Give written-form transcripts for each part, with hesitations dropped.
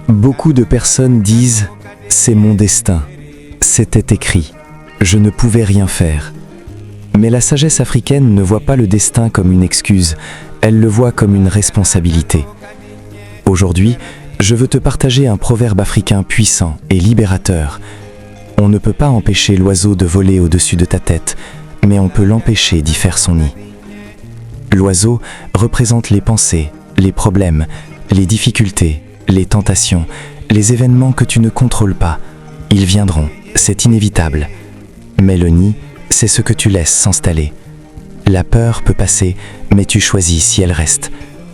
Beaucoup de personnes disent « c'est mon destin, c'était écrit, je ne pouvais rien faire ». Mais la sagesse africaine ne voit pas le destin comme une excuse, elle le voit comme une responsabilité. Aujourd'hui, je veux te partager un proverbe africain puissant et libérateur. On ne peut pas empêcher l'oiseau de voler au-dessus de ta tête, mais on peut l'empêcher d'y faire son nid. L'oiseau représente les pensées, les problèmes, les difficultés, les tentations, les événements que tu ne contrôles pas. Ils viendront, c'est inévitable. Mais le nid, c'est ce que tu laisses s'installer. La peur peut passer, mais tu choisis si elle reste.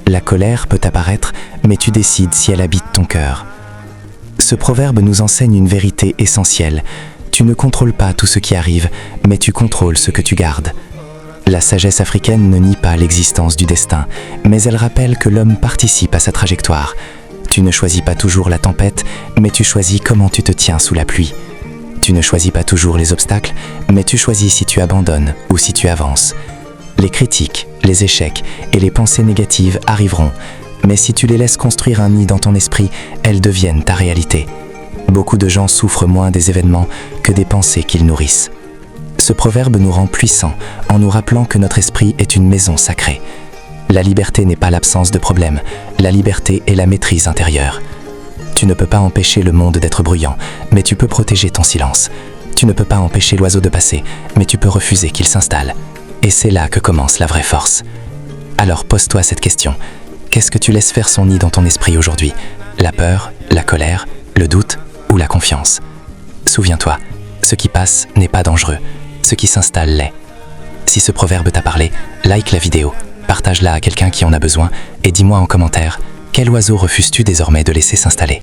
La colère peut apparaître, mais tu décides si elle habite ton cœur. Ce proverbe nous enseigne une vérité essentielle. Tu ne contrôles pas tout ce qui arrive, mais tu contrôles ce que tu gardes. La sagesse africaine ne nie pas l'existence du destin, mais elle rappelle que l'homme participe à sa trajectoire. Tu ne choisis pas toujours la tempête, mais tu choisis comment tu te tiens sous la pluie. Tu ne choisis pas toujours les obstacles, mais tu choisis si tu abandonnes ou si tu avances. Les critiques, les échecs et les pensées négatives arriveront, mais si tu les laisses construire un nid dans ton esprit, elles deviennent ta réalité. Beaucoup de gens souffrent moins des événements que des pensées qu'ils nourrissent. Ce proverbe nous rend puissants en nous rappelant que notre esprit est une maison sacrée. La liberté n'est pas l'absence de problème, la liberté est la maîtrise intérieure. Tu ne peux pas empêcher le monde d'être bruyant, mais tu peux protéger ton silence. Tu ne peux pas empêcher l'oiseau de passer, mais tu peux refuser qu'il s'installe. Et c'est là que commence la vraie force. Alors pose-toi cette question. Qu'est-ce que tu laisses faire son nid dans ton esprit aujourd'hui? La peur, la colère, le doute ou la confiance? Souviens-toi, ce qui passe n'est pas dangereux, ce qui s'installe l'est. Si ce proverbe t'a parlé, like la vidéo, partage-la à quelqu'un qui en a besoin et dis-moi en commentaire, quel oiseau refuses-tu désormais de laisser s'installer?